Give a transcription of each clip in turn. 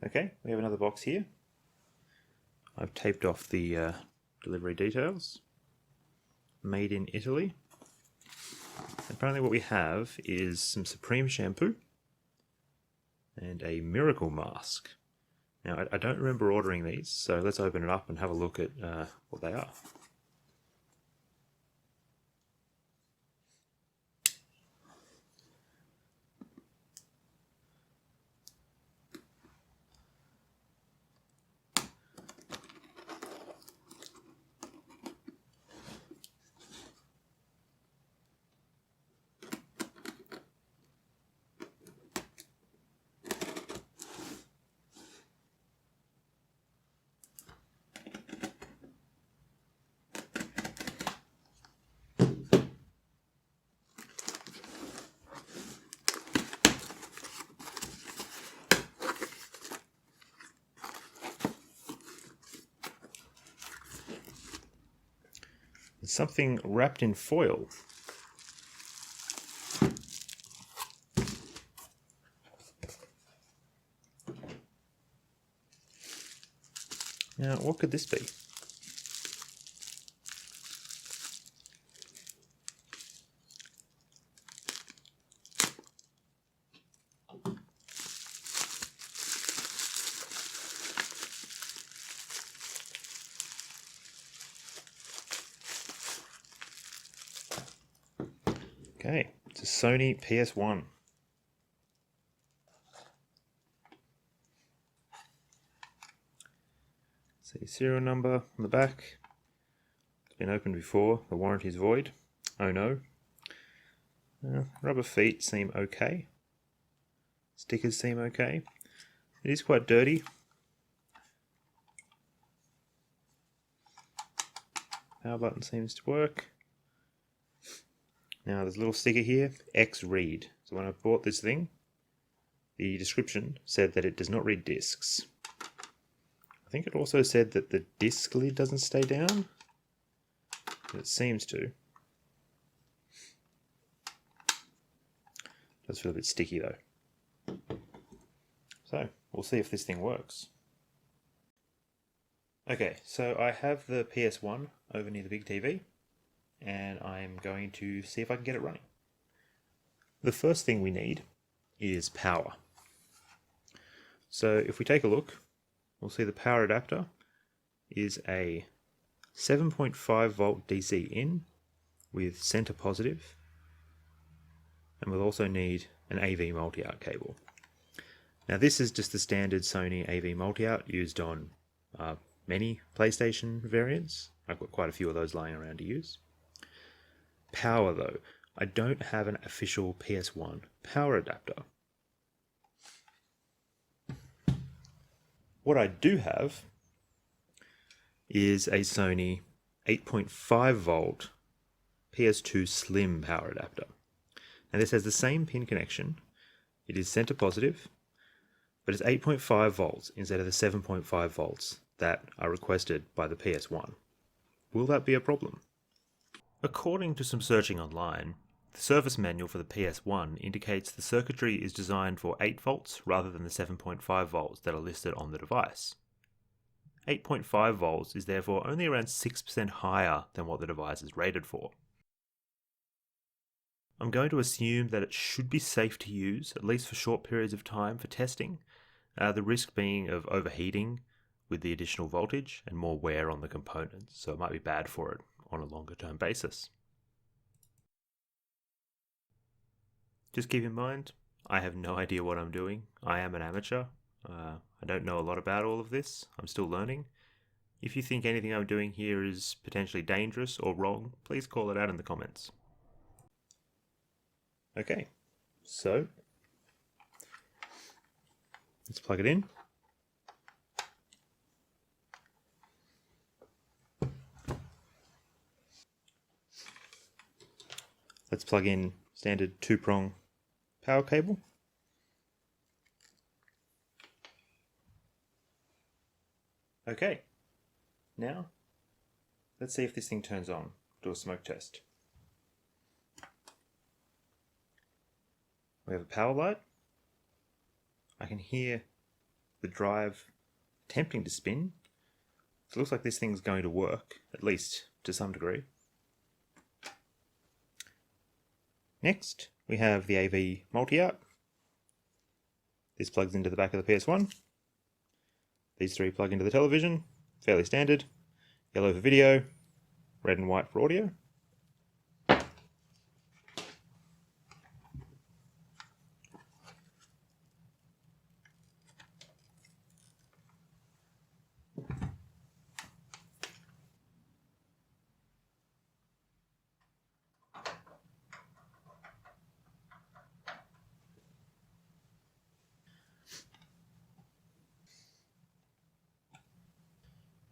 Okay, we have another box here. I've taped off the delivery details. Made in Italy. Apparently what we have is some Supreme shampoo and a Miracle mask. Now I don't remember ordering these, so let's open it up and have a look at what they are. It's something wrapped in foil. Now, what could this be? Okay, it's a Sony PS1. See serial number on the back. It's been opened before. The warranty is void. Oh no. Rubber feet seem okay. Stickers seem okay. It is quite dirty. Power button seems to work. Now there's a little sticker here, X read. So when I bought this thing, the description said that it does not read discs. I think it also said that the disc lid doesn't stay down. It seems to. It does feel a bit sticky though. So we'll see if this thing works. Okay, so I have the PS1 over near the big TV, and I'm going to see if I can get it running. The first thing we need is power. So if we take a look, we'll see the power adapter is a 7.5 volt DC in with center positive, and we'll also need an AV multi-out cable. Now this is just the standard Sony AV multi-out used on many PlayStation variants. I've got quite a few of those lying around to use. Power though, I don't have an official PS1 power adapter. What I do have is a Sony 8.5 volt PS2 Slim power adapter. Now this has the same pin connection. It is center positive, but it's 8.5 volts instead of the 7.5 volts that are requested by the PS1. Will that be a problem? According to some searching online, the service manual for the PS1 indicates the circuitry is designed for 8 volts rather than the 7.5 volts that are listed on the device. 8.5 volts is therefore only around 6% higher than what the device is rated for. I'm going to assume that it should be safe to use, at least for short periods of time for testing, the risk being of overheating with the additional voltage and more wear on the components, so it might be bad for it on a longer term basis. Just keep in mind, I have no idea what I'm doing. I am an amateur. I don't know a lot about all of this. I'm still learning. If you think anything I'm doing here is potentially dangerous or wrong, please call it out in the comments. Okay, so let's plug it in. Let's plug in standard 2-prong power cable. Okay, now let's see if this thing turns on. Do a smoke test. We have a power light. I can hear the drive attempting to spin. So it looks like this thing's going to work, at least to some degree. Next, we have the AV multi-out. This plugs into the back of the PS1. These three plug into the television, fairly standard. Yellow for video, red and white for audio.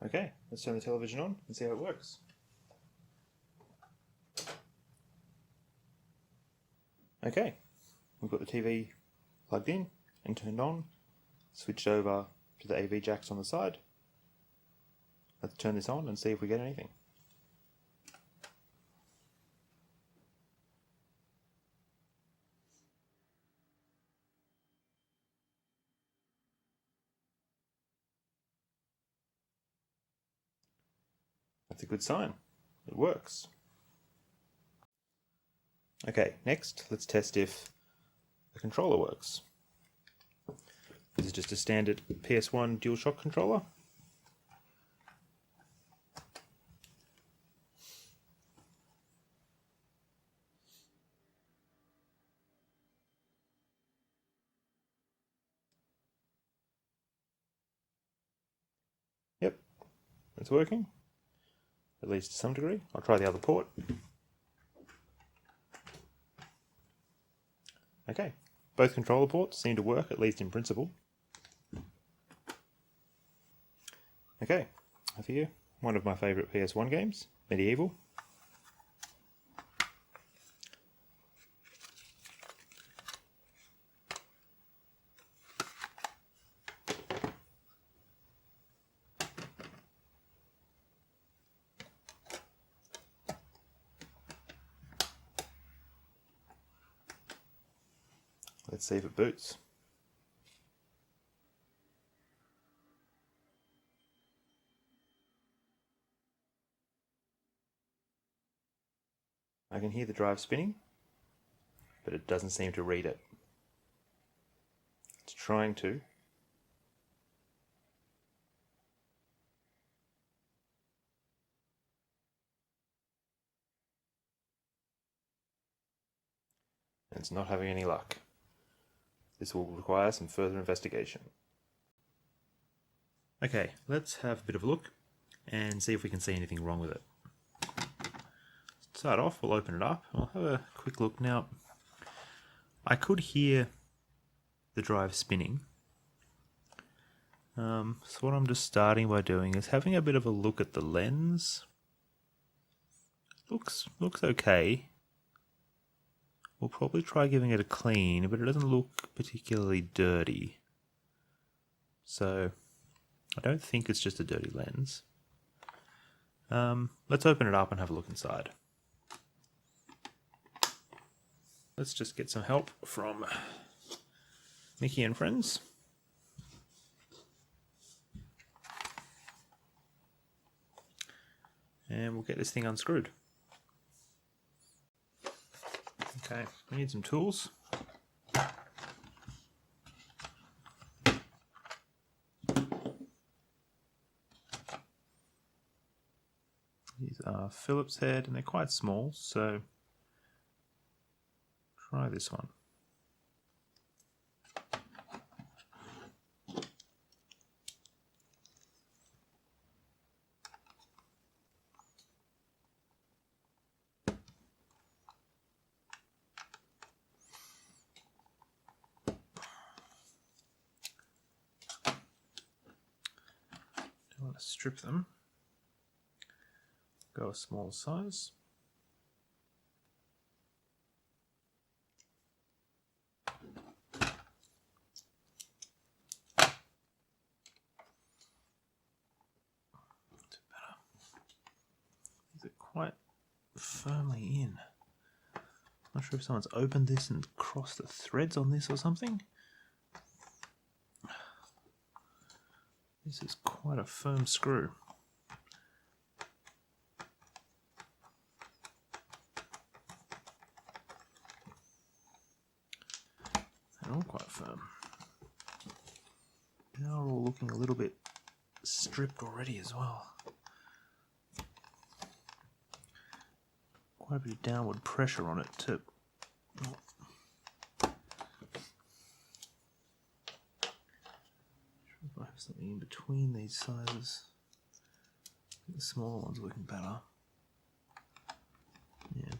Okay, let's turn the television on and see how it works. Okay, we've got the TV plugged in and turned on, switched over to the AV jacks on the side. Let's turn this on and see if we get anything. That's a good sign. It works. Okay, next let's test if the controller works. This is just a standard PS1 DualShock controller. Yep, it's working, at least to some degree. I'll try the other port. Okay, both controller ports seem to work, at least in principle. Okay, I have here one of my favourite PS1 games, Medieval. Let's see if it boots. I can hear the drive spinning, but it doesn't seem to read it. It's trying to. And it's not having any luck. This will require some further investigation. Okay, let's have a bit of a look and see if we can see anything wrong with it. To start off, we'll open it up. I'll have a quick look now. I could hear the drive spinning. So what I'm just starting by doing is having a bit of a look at the lens. Looks okay. We'll probably try giving it a clean, but it doesn't look particularly dirty. So I don't think it's just a dirty lens. Let's open it up and have a look inside. Let's just get some help from Mickey and friends. And we'll get this thing unscrewed. Okay, we need some tools. These are Phillips head and they're quite small, so try this one. I want to strip them. Go a small size. These are quite firmly in. Not sure if someone's opened this and crossed the threads on this or something. This is quite a firm screw. They're all quite firm. Now we're all looking a little bit stripped already as well. Quite a bit of downward pressure on it too. If I have something in between these sizes, the smaller one's looking better. Yeah,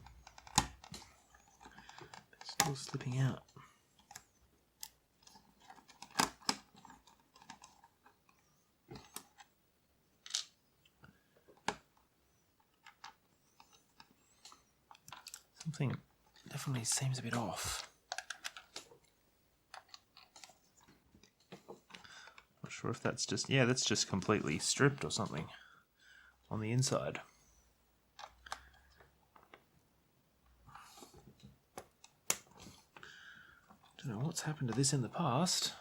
it's still slipping out. Something definitely seems a bit off. Not sure if that's just, yeah, that's just completely stripped or something on the inside. Don't know what's happened to this in the past.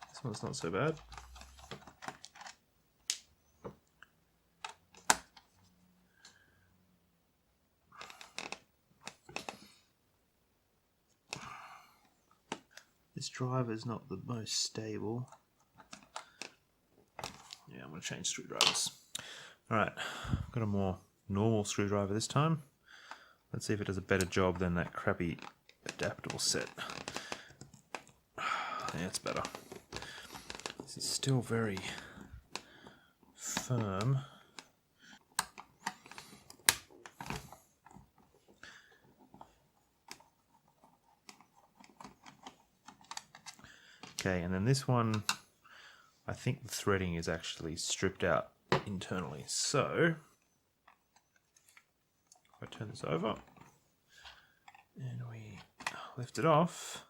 This one's not so bad. This driver is not the most stable. Yeah, I'm going to change screwdrivers. Alright, got a more normal screwdriver this time. Let's see if it does a better job than that crappy adaptable set. Yeah, it's better. This is still very firm. Okay, and then this one, I think the threading is actually stripped out internally. So, if I turn this over and we lift it off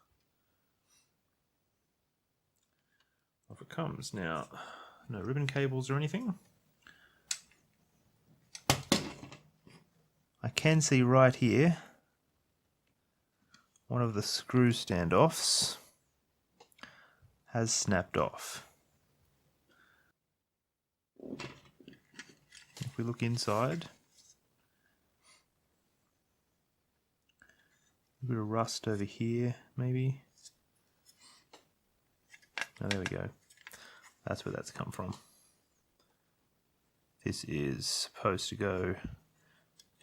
it comes. Now, no ribbon cables or anything. I can see right here one of the screw standoffs has snapped off. If we look inside, a bit of rust over here, maybe. Oh, there we go. That's where that's come from. This is supposed to go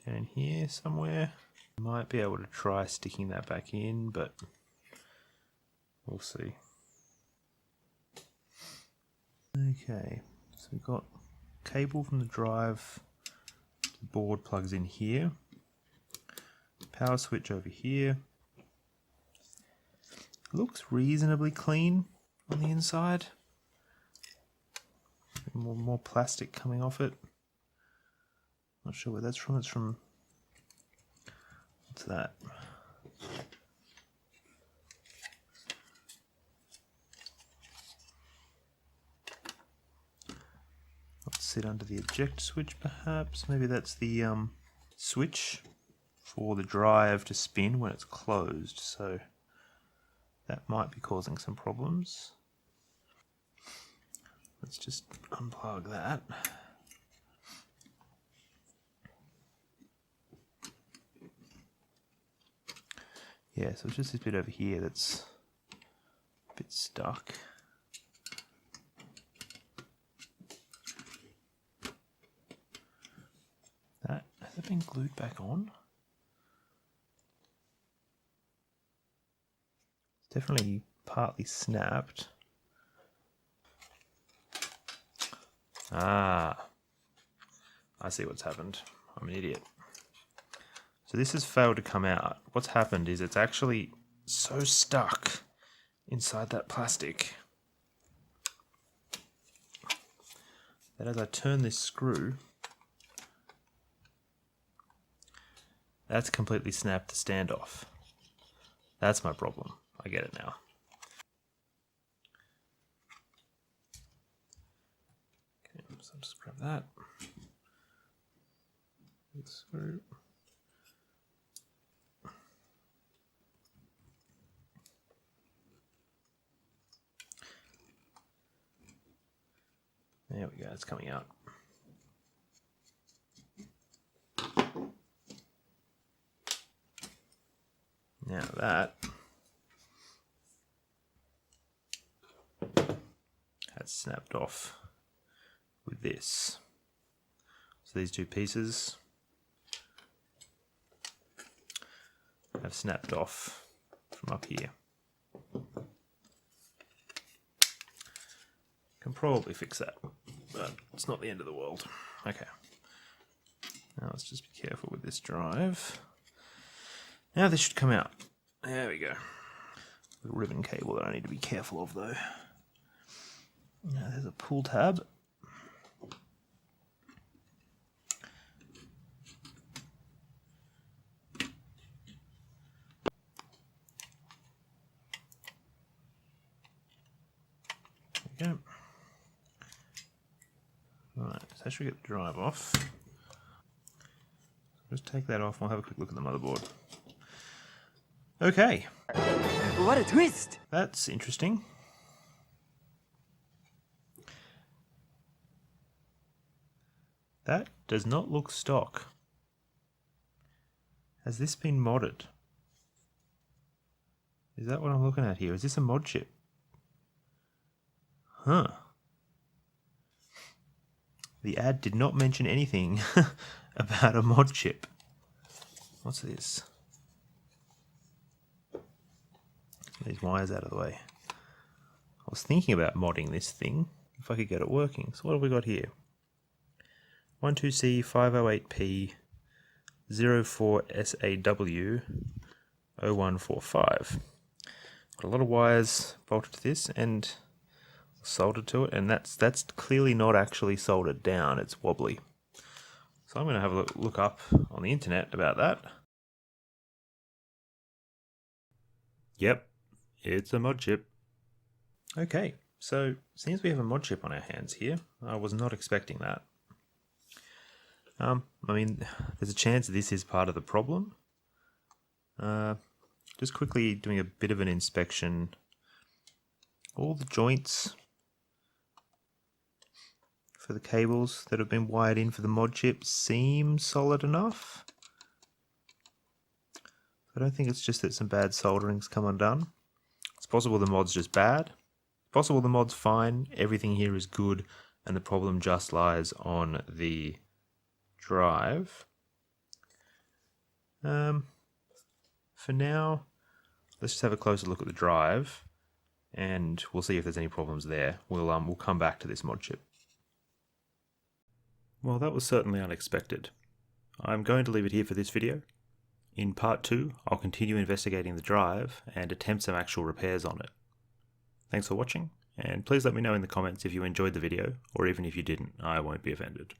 down here somewhere. Might be able to try sticking that back in, but we'll see. Okay, so we've got cable from the drive, the board plugs in here, power switch over here. Looks reasonably clean on the inside. More plastic coming off it. Not sure where that's from. It's from, what's that? Let's sit under the eject switch perhaps. Maybe that's the switch for the drive to spin when it's closed, so that might be causing some problems. Let's just unplug that. Yeah, so it's just this bit over here that's a bit stuck. Has it been glued back on? It's definitely partly snapped. Ah, I see what's happened. I'm an idiot. So this has failed to come out. What's happened is it's actually so stuck inside that plastic that as I turn this screw, that's completely snapped the standoff. That's my problem. I get it now. Okay, so I'll just grab that. Screw. There we go, it's coming out. Now that has snapped off with this. So these two pieces have snapped off from up here. Can probably fix that, but it's not the end of the world. Okay. Now let's just be careful with this drive. Now this should come out. There we go. The ribbon cable that I need to be careful of though. Now there's a pull tab. There we go. Right, so I should get the drive off. Just take that off and we'll have a quick look at the motherboard. Okay. What a twist! That's interesting. That does not look stock. Has this been modded? Is that what I'm looking at here? Is this a mod chip? Huh. The ad did not mention anything about a mod chip. What's this? These wires out of the way. I was thinking about modding this thing if I could get it working. So what have we got here? 12C508P 04SAW 0145. Got a lot of wires bolted to this and soldered to it, and that's clearly not actually soldered down, it's wobbly. So I'm going to have a look up on the internet about that. Yep, it's a mod chip. Okay, so seems we have a mod chip on our hands here. I was not expecting that. I mean, there's a chance this is part of the problem. Just quickly doing a bit of an inspection. All the joints for the cables that have been wired in for the mod chip seem solid enough. I don't think it's just that some bad soldering's come undone. It's possible the mod's just bad. It's possible the mod's fine, everything here is good, and the problem just lies on the drive. For now, let's just have a closer look at the drive, and we'll see if there's any problems there. We'll come back to this mod chip. Well, that was certainly unexpected. I'm going to leave it here for this video. In part 2, I'll continue investigating the drive and attempt some actual repairs on it. Thanks for watching, and please let me know in the comments if you enjoyed the video, or even if you didn't, I won't be offended.